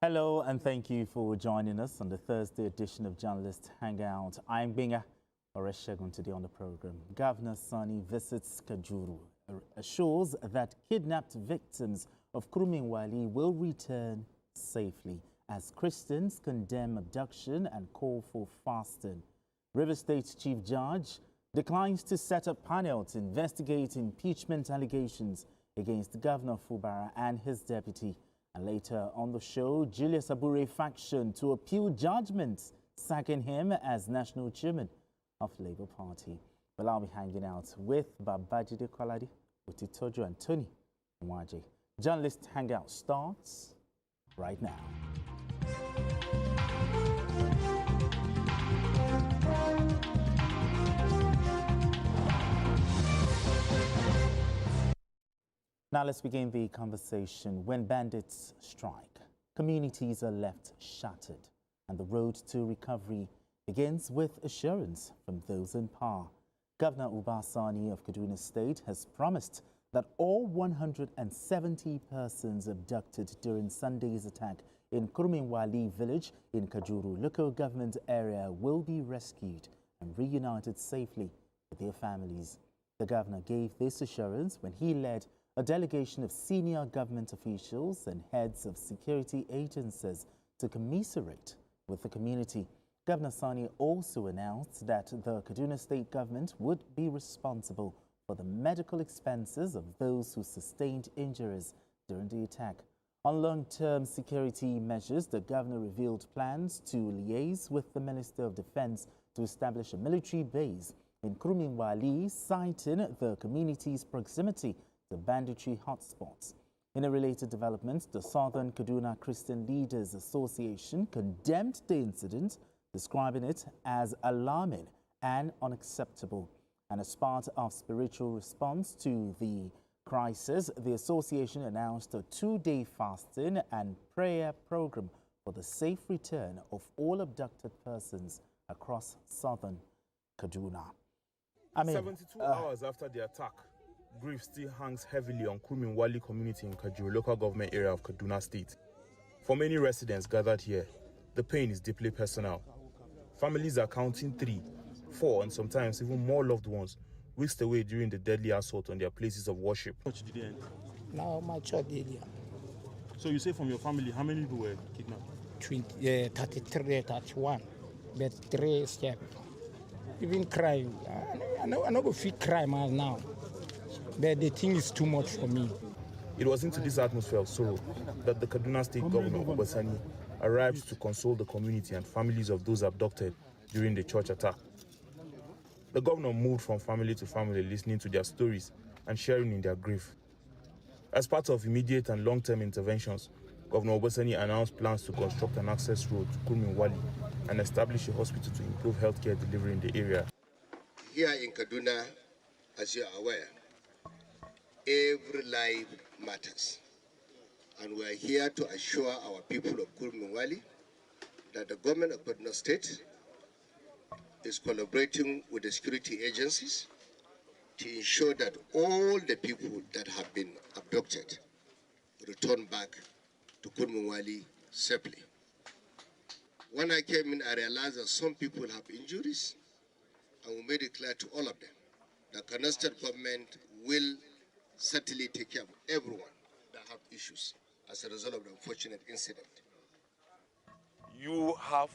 Hello and thank you for joining us on the Thursday edition of Journalist Hangout. I'm Binga Oreshegun. Today on the program, Governor Sani visits Kajuru, assures that kidnapped victims of Kuruminwali will return safely as Christians condemn abduction and call for fasting. River State Chief Judge declines to set up panel to investigate impeachment allegations against Governor Fubara and his deputy. And later on the show, Julius Abure faction to appeal judgments, sacking him as national chairman of Labour Party. Well, I'll be hanging out with Babajide Kwaladi, Utitojo and Tony Mwaje. Journalist Hangout starts right now. Now let's begin the conversation. When bandits strike, communities are left shattered, and the road to recovery begins with assurance from those in power. Governor Sani of Kaduna State has promised that all 170 persons abducted during Sunday's attack in Kuruminwali village in Kajuru local government area will be rescued and reunited safely with their families. The governor gave this assurance when he led a delegation of senior government officials and heads of security agencies to commiserate with the community. Governor Sani also announced that the Kaduna State government would be responsible for the medical expenses of those who sustained injuries during the attack. On long-term security measures, the governor revealed plans to liaise with the Minister of Defense to establish a military base in Kuruminwali, citing the community's proximity to banditry hotspots. In a related development, the Southern Kaduna Christian Leaders Association condemned the incident, describing it as alarming and unacceptable. And as part of spiritual response to the crisis, the association announced a 2-day fasting and prayer program for the safe return of all abducted persons across Southern Kaduna. 72 hours after the attack, grief still hangs heavily on Kuruminwali community in Kajuru local government area of Kaduna State. For many residents gathered here, the pain is deeply personal. Families are counting 3, 4, and sometimes even more loved ones whisked away during the deadly assault on their places of worship. Now my child area. So you say from your family, how many people were kidnapped? 33, 31, but 3 escaped. Even crying. I know go feel cry man now. But the thing is too much for me. It was into this atmosphere of sorrow that the Kaduna State Governor, Sani, arrived to console the community and families of those abducted during the church attack. The governor moved from family to family, listening to their stories and sharing in their grief. As part of immediate and long-term interventions, Governor Sani announced plans to construct an access road to Kuruminwali and establish a hospital to improve healthcare delivery in the area. Here in Kaduna, as you are aware, every life matters. And we are here to assure our people of Kuruminwali that the government of Kaduna State is collaborating with the security agencies to ensure that all the people that have been abducted return back to Kuruminwali safely. When I came in, I realized that some people have injuries, and we made it clear to all of them that Kaduna State government will certainly take care of everyone that have issues as a result of the unfortunate incident. You have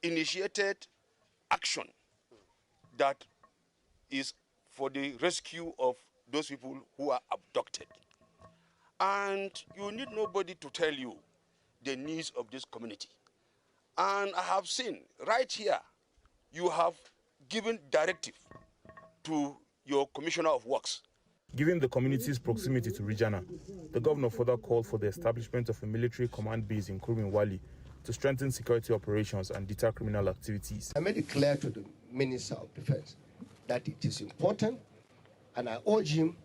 initiated action that is for the rescue of those people who are abducted. And you need nobody to tell you the needs of this community. And I have seen right here, you have given directive to your Commissioner of Works. Given the community's proximity to Regina, the governor further called for the establishment of a military command base in Kuruminwali to strengthen security operations and deter criminal activities. I made it clear to the Minister of Defense that it is important, and I urge him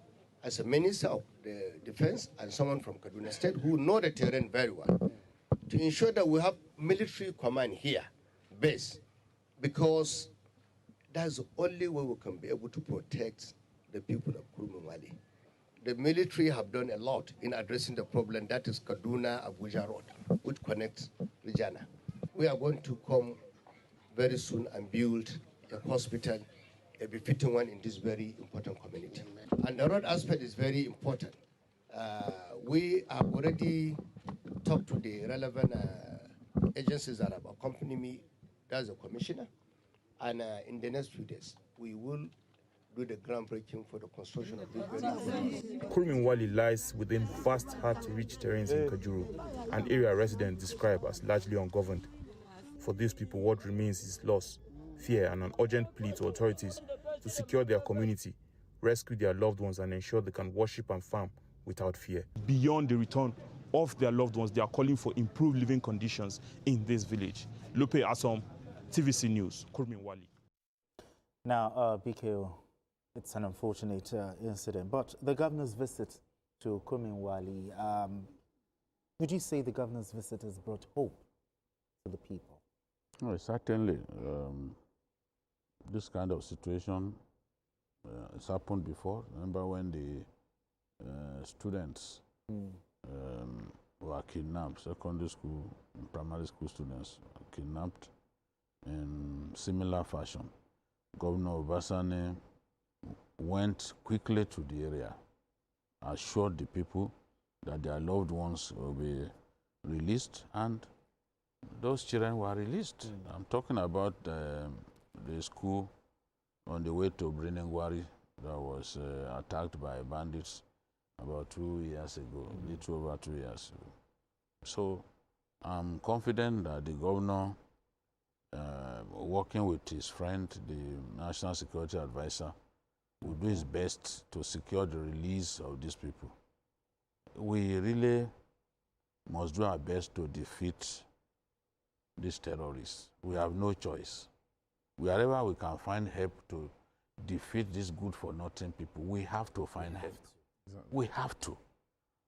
as a Minister of the Defense and someone from Kaduna State who know the terrain very well, to ensure that we have military command here, base, because that's the only way we can be able to protect the people of Kuruminwali. the military have done a lot in addressing the problem that is Kaduna-Abuja Road, which connects Regina. We are going to come very soon and build a hospital, a befitting one in this very important community. And the road aspect is very important. We have already talked to the relevant agencies that have accompanied me, that's the commissioner, and in the next few days, we will do the groundbreaking for the construction of this very important. Kurminwali lies within vast, hard-to-reach terrains in Kajuru, an area residents describe as largely ungoverned. For these people, what remains is loss, fear, and an urgent plea to authorities to secure their community, rescue their loved ones, and ensure they can worship and farm without fear. Beyond the return of their loved ones, they are calling for improved living conditions in this village. Lupe Asom, TVC News, Kurminwali. Now, BKO, it's an unfortunate incident, but the governor's visit to Kurminwali, would you say the governor's visit has brought hope to the people? No, certainly. This kind of situation has happened before. Remember when the students were kidnapped, secondary school and primary school students were kidnapped in similar fashion. Governor Sani went quickly to the area, assured the people that their loved ones will be released, and those children were released. I'm talking about the school on the way to Brinengwari that was attacked by bandits about 2 years ago, a little over 2 years ago. So I'm confident that the governor, working with his friend, the National Security Advisor, will do his best to secure the release of these people. We really must do our best to defeat these terrorists. We have no choice. Wherever we can find help to defeat these good-for-nothing people, we have to find help. Exactly. We have to.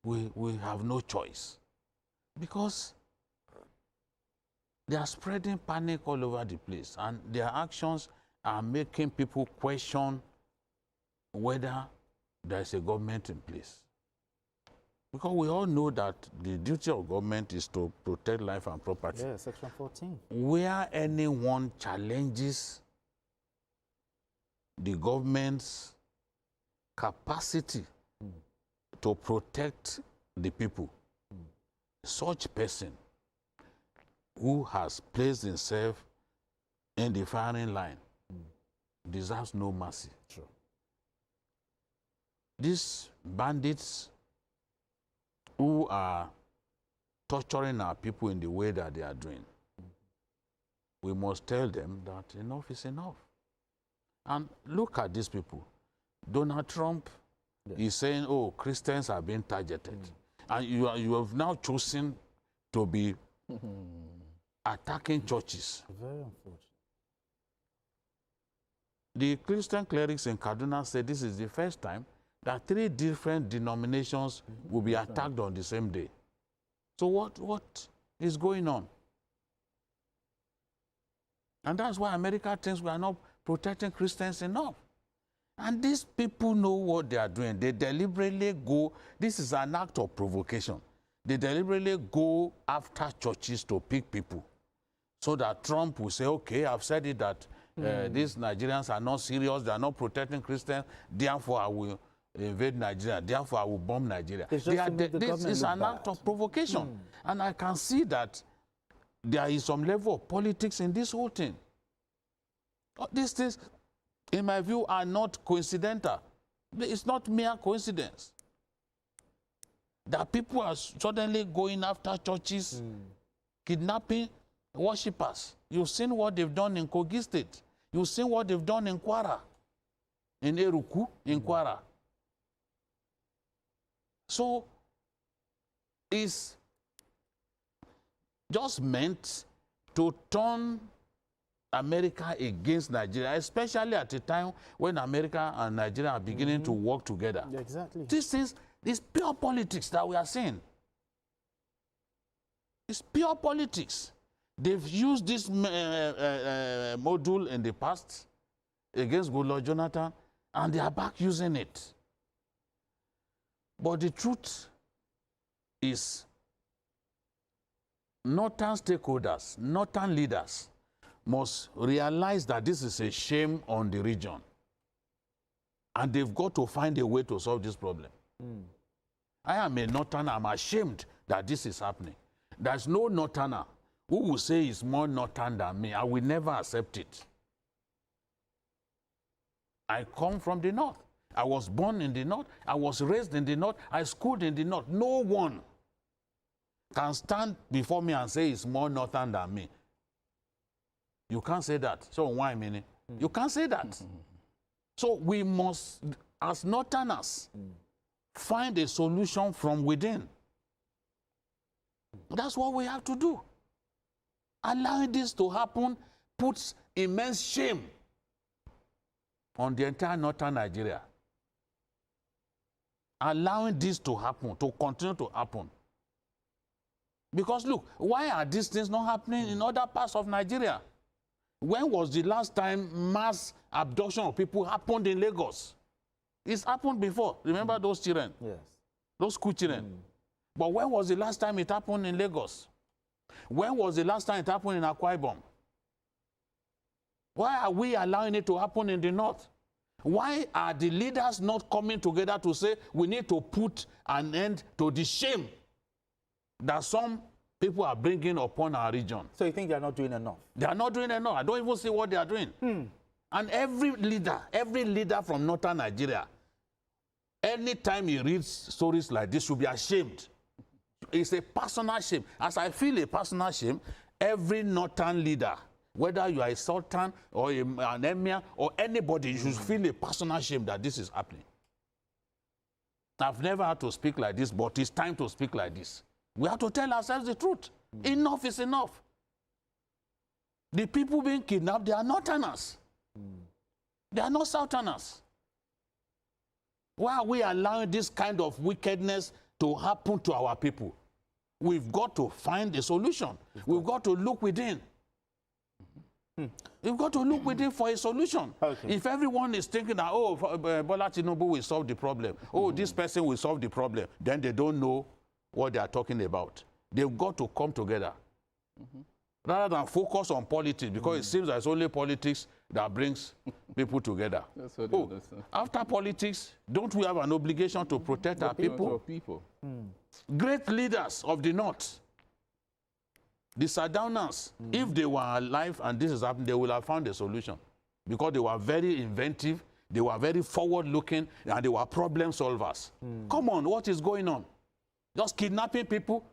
We have no choice. Because they are spreading panic all over the place, and their actions are making people question whether there is a government in place. Because we all know that the duty of government is to protect life and property. Yeah, Section 14. Where anyone challenges the government's capacity to protect the people, such person who has placed himself in the firing line deserves no mercy. True. These bandits who are torturing our people in the way that they are doing, we must tell them that enough is enough. And look at these people. Donald Trump is saying, oh, Christians are being targeted. And you have now chosen to be attacking churches. Very unfortunate. The Christian clerics in Kaduna said this is the first time that 3 different denominations will be attacked on the same day. So what is going on? And that's why America thinks we are not protecting Christians enough. And these people know what they are doing. They deliberately go, this is an act of provocation. They deliberately go after churches to pick people, so that Trump will say, okay, I've said it that these Nigerians are not serious, they are not protecting Christians, therefore I will invade Nigeria, therefore I will bomb Nigeria. This is an act of provocation. And I can see that there is some level of politics in this whole thing. These things, in my view, are not coincidental. It's not mere coincidence that people are suddenly going after churches, kidnapping worshippers. You've seen what they've done in Kogi State. You've seen what they've done in Kwara, in Eruku, in Kwara. So it's just meant to turn America against Nigeria, especially at a time when America and Nigeria are beginning to work together. Yeah, exactly. This is pure politics that we are seeing. It's pure politics. They've used this module in the past against Goodluck Jonathan, and they are back using it. But the truth is, northern stakeholders, northern leaders must realize that this is a shame on the region. And they've got to find a way to solve this problem. I am a northerner. I'm ashamed that this is happening. There's no northerner who will say he's more northern than me. I will never accept it. I come from the north. I was born in the north. I was raised in the north. I schooled in the north. No one can stand before me and say he's more northern than me. You can't say that. So why, meaning? You can't say that. So we must, as northerners, find a solution from within. That's what we have to do. Allowing this to happen puts immense shame on the entire northern Nigeria. Allowing this to happen, to continue to happen. Because look, why are these things not happening in other parts of Nigeria? When was the last time mass abduction of people happened in Lagos? It's happened before. Remember those children? Yes. Those school children. But when was the last time it happened in Lagos? When was the last time it happened in Akwa Ibom? Why are we allowing it to happen in the north? Why are the leaders not coming together to say we need to put an end to the shame that some people are bringing upon our region? So you think they are not doing enough? They are not doing enough. I don't even see what they are doing. And every leader from northern Nigeria, anytime he reads stories like this, should be ashamed. It's a personal shame. As I feel a personal shame, every northern leader, whether you are a sultan or an emir or anybody, you should feel a personal shame that this is happening. I've never had to speak like this, but it's time to speak like this. We have to tell ourselves the truth. Enough is enough. The people being kidnapped, they are northerners. They are not southerners. Why are we allowing this kind of wickedness to happen to our people? We've got to find a solution. We've got to look within. We've got to look within for a solution. Okay. If everyone is thinking that, oh, Bola Tinubu will solve the problem, oh, this person will solve the problem, then they don't know what they are talking about. They've got to come together. Rather than focus on politics, because it seems that it's only politics that brings people together. That's what they understand. After politics, don't we have an obligation to protect our people? Great leaders of the north, the Sardaunans, if they were alive and this is happening, they would have found a solution. Because they were very inventive, they were very forward-looking, and they were problem solvers. Come on, what is going on? Just kidnapping people?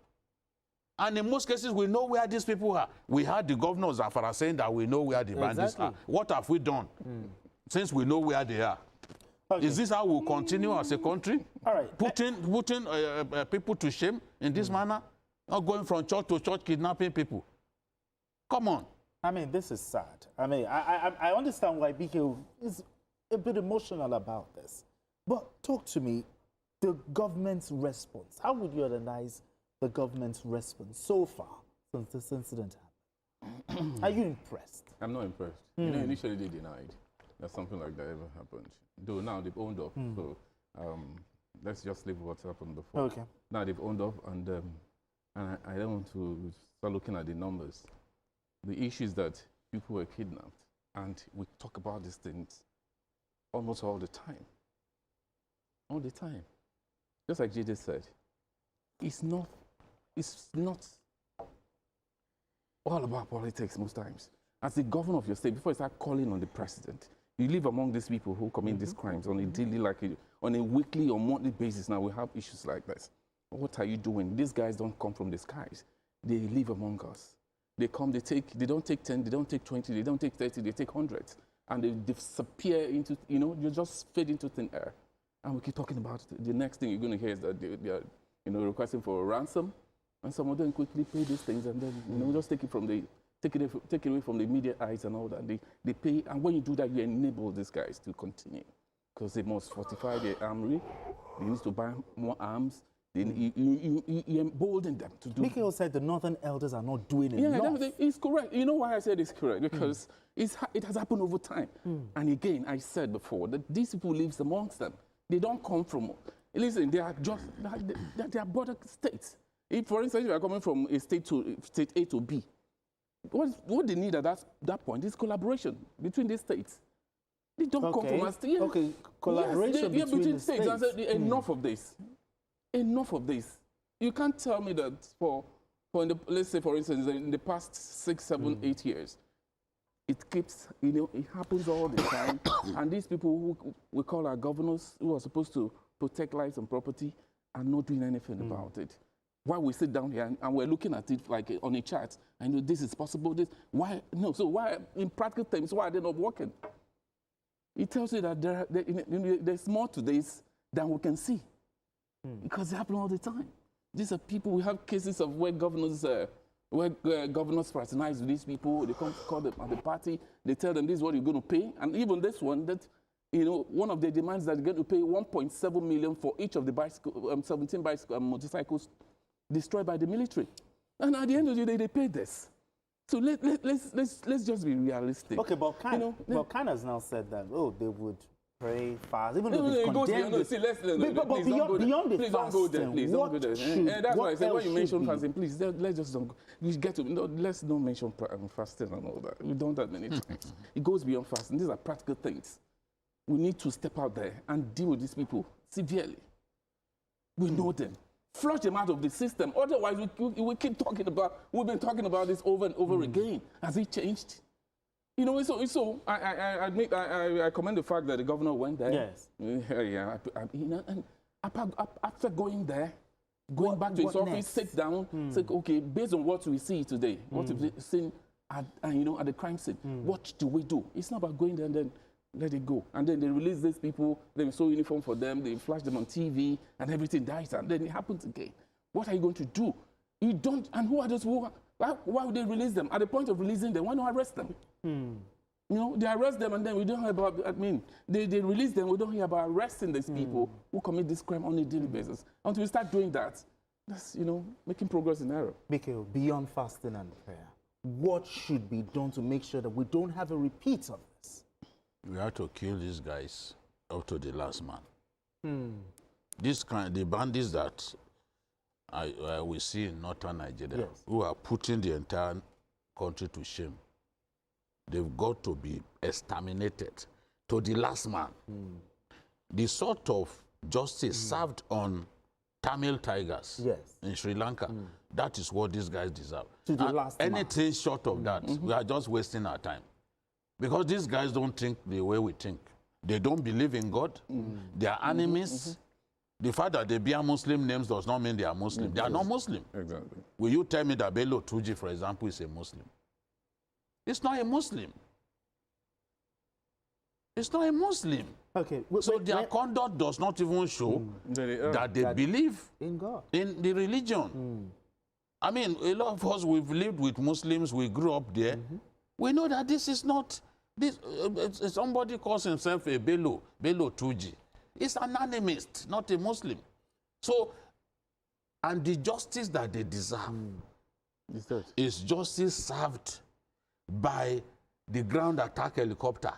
And in most cases, we know where these people are. We heard the governor of Zamfara saying that we know where the bandits are. What have we done since we know where they are? Okay. Is this how we'll continue as a country? All right. Putting people to shame in this manner? Not going from church to church, kidnapping people. Come on. I mean, this is sad. I mean, I understand why BK is a bit emotional about this. But talk to me, the government's response. How would you analyze the government's response so far since this incident happened? Are you impressed? I'm not impressed. You know, initially they denied that something like that ever happened. Though now they've owned up. So let's just leave what's happened before. Okay. Now they've owned up, and I don't want to start looking at the numbers. The issue is that people were kidnapped, and we talk about these things almost all the time. All the time. Just like JJ said, it's not all about politics most times. As the governor of your state, before you start calling on the president, you live among these people who commit these crimes on a daily, on a weekly or monthly basis. Now we have issues like this. What are you doing? These guys don't come from the skies. They live among us. They come, they don't take 10, they don't take 20, they don't take 30, they take hundreds. And they disappear into, you just fade into thin air. And we keep talking about it. The next thing you're going to hear is that they are, requesting for a ransom. And some of them quickly pay these things, and then, just take it away from the media eyes and all that. They pay, and when you do that, you enable these guys to continue. Because they must fortify their armory. They need to buy more arms. You embolden them to do. Mikhail said the northern elders are not doing enough. Yeah, it's correct. You know why I said it's correct? Because it has happened over time. And again, I said before that these people live amongst them. They don't come from Listen, they are just they are border states. If, for instance, you are coming from a state A to B, what they need at that point is collaboration between these states. They don't come from a state. Yeah. Okay, collaboration between the states. I said, enough of this. Enough of this. You can't tell me that let's say, for instance, in the past 6, 7, 8 years, it keeps, it happens all the time. And these people who we call our governors, who are supposed to protect lives and property, are not doing anything about it. While we sit down here and we're looking at it like on a chart, I know this is possible, why, so why, in practical terms, why are they not working? It tells you that there's more to this than we can see. Because they happen all the time. These are people, we have cases of where governors fraternize with these people, they come call them at the party, they tell them this is what you're going to pay. And even this one, that, one of the demands that they're going to pay 1.7 million for each of the 17 motorcycles destroyed by the military. And at the end of the day, they pay this. So let's just be realistic. Okay, but Khan has now said that, they would pray, fast, even though they've condemned it. But beyond the fasting, what should, that's why I said, when you mention fasting, please, let's just don't, let's not mention fasting and all that. We've done that many times. It goes beyond fasting. These are practical things. We need to step out there and deal with these people severely. We know them. Flush them out of the system. Otherwise, we keep talking about, we've been talking about this over and over again. Has it changed? So I commend the fact that the governor went there. Yes. Yeah, and after going there, back to his office, sit down, say, okay, based on what we see today, what we've seen at the crime scene, what do we do? It's not about going there and then let it go. And then they release these people, they sew uniform for them, they flash them on TV, and everything dies, and then it happens again. What are you going to do? You don't, and who are those who, why would they release them? At the point of releasing them, why not arrest them? They arrest them, and then we don't hear about, they release them, we don't hear about arresting these people who commit this crime on a daily basis. Until we start doing that, that's, making progress in error. Mikhail, beyond fasting and prayer, what should be done to make sure that we don't have a repeat of this? We have to kill these guys up to the last man. The bandits that we see in northern Nigeria, who are putting the entire country to shame, they've got to be exterminated to the last man. The sort of justice served on Tamil tigers in Sri Lanka, that is what these guys deserve. To the last man. Anything short of that, we are just wasting our time. Because these guys don't think the way we think. They don't believe in God. They are enemies. The fact that they bear Muslim names does not mean they are Muslim. They are not Muslim. Exactly. Will you tell me that Bello Tuji, for example, is a Muslim? It's not a Muslim. It's not a Muslim. Okay. So their conduct does not even show that they believe in God, in the religion. A lot of us, we've lived with Muslims, we grew up there. We know that this is not, somebody calls himself a Bello Tuji. It's an animist, not a Muslim. So, and the justice that they deserve is justice served by the ground attack helicopter.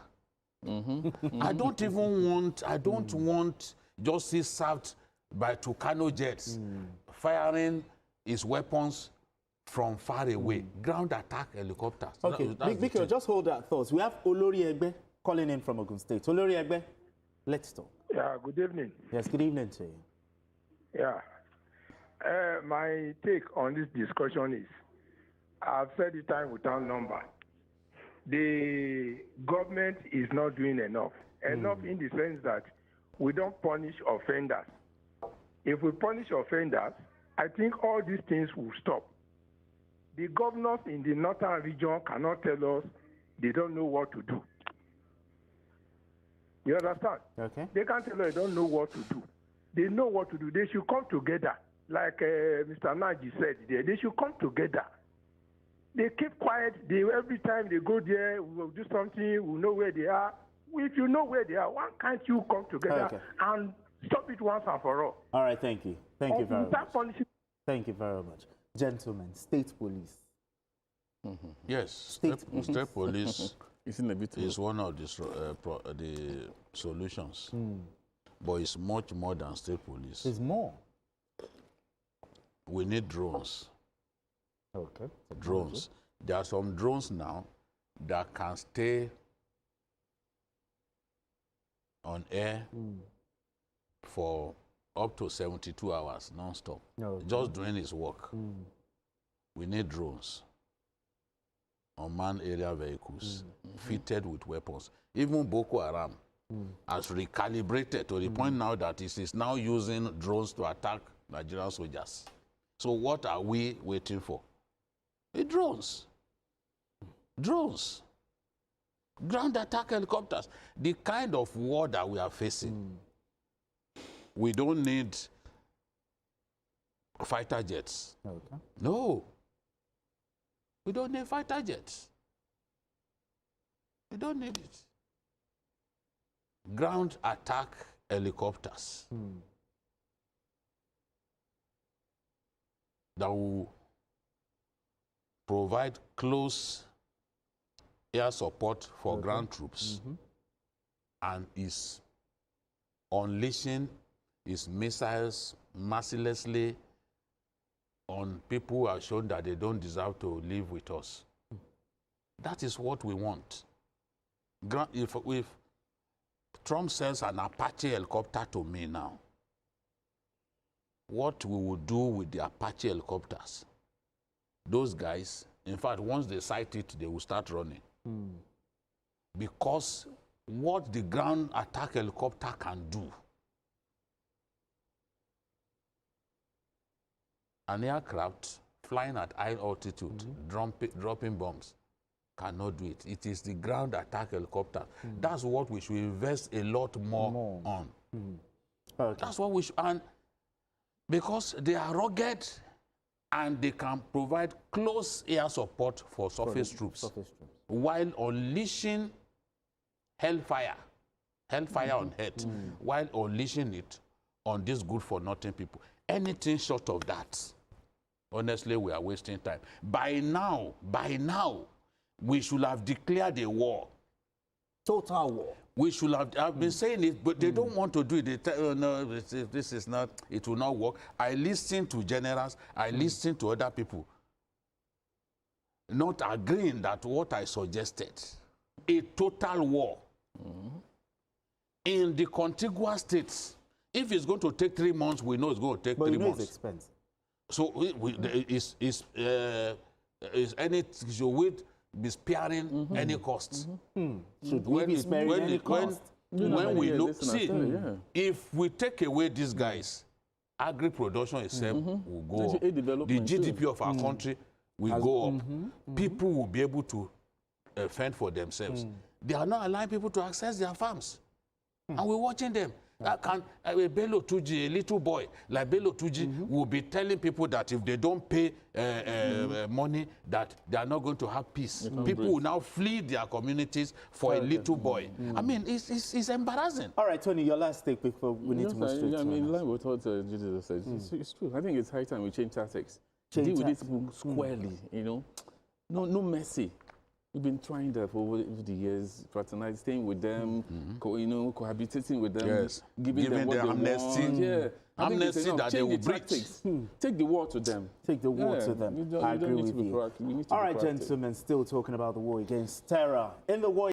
I don't want justice served by Tucano jets firing his weapons from far away. Ground attack helicopters. Okay, Mikhail, just hold that thought. We have Olori Egbe calling in from Ogun State. Olori Egbe, let's talk. Yeah, good evening. Yes, good evening to you. Yeah. My take on this discussion is, I've said it time without number. The government is not doing enough. Enough in the sense that we don't punish offenders. If we punish offenders, I think all these things will stop. The governors in the northern region cannot tell us they don't know what to do. You understand? Okay. They can't tell us they don't know what to do. They know what to do. They should come together. Like Mr. Naji said, they should come together. They keep quiet. Every time they go there, we will do something, we know where they are. If you know where they are, why can't you come together and stop it once and for all? All right, thank you. Thank you very much. Thank you very much. Gentlemen, state police. Yes, state police is one of the solutions. but it's much more than state police. There's more. We need drones. Okay. Drones. There are some drones now that can stay on air for up to 72 hours non-stop, just doing its work. We need drones, unmanned area vehicles, fitted with weapons. Even Boko Haram has recalibrated to the point now that it is now using drones to attack Nigerian soldiers. So what are we waiting for? Drones. Drones. Ground attack helicopters. The kind of war that we are facing, we don't need fighter jets. Okay. No. We don't need fighter jets. We don't need it. Ground attack helicopters that will provide close air support for ground troops and is unleashing its missiles mercilessly on people who have shown that they don't deserve to live with us. That is what we want. If Trump sends an Apache helicopter to me now, what we will do with the Apache helicopters, those guys, in fact, once they sight it, they will start running. Because what the ground attack helicopter can do, an aircraft flying at high altitude, dropping bombs, cannot do it. It is the ground attack helicopter. That's what we should invest a lot more on. Okay. That's what we should, and because they are rugged and they can provide close air support for surface troops while unleashing hellfire on earth, while unleashing it on these good-for-nothing people. Anything short of that, honestly, we are wasting time. By now, we should have declared a war. Total war. We should have, I've been saying it, but they don't want to do it. They tell, oh, no, this is not, it will not work. I listen to generals, I listen to other people, not agreeing that what I suggested, a total war in the contiguous states. If it's going to take 3 months, we know it's going to take 3 months. It's expensive. So should we be sparing any costs? Should we be sparing any cost? When we look, see, if we take away these guys, agri production itself will go up. The GDP of our country will go up. People will be able to fend for themselves. They are not allowing people to access their farms. And we're watching them. Bello Tuji, a little boy like Bello Tuji, will be telling people that if they don't pay money, that they are not going to have peace. People will now flee their communities for a little boy. I mean, it's embarrassing. All right, Tony, your last take before we need to move straight to I mean, like what Jesus said, it's true. I think it's high time we change tactics. Deal with these people squarely, you know. No mercy. We've been trying that for over the years, fraternizing, staying with them, cohabitating with them, giving them what they amnesty. Want. Amnesty that they will breach. Take the war to them. Take the war to them. I agree with you. All right, gentlemen, still talking about the war against terror. In the war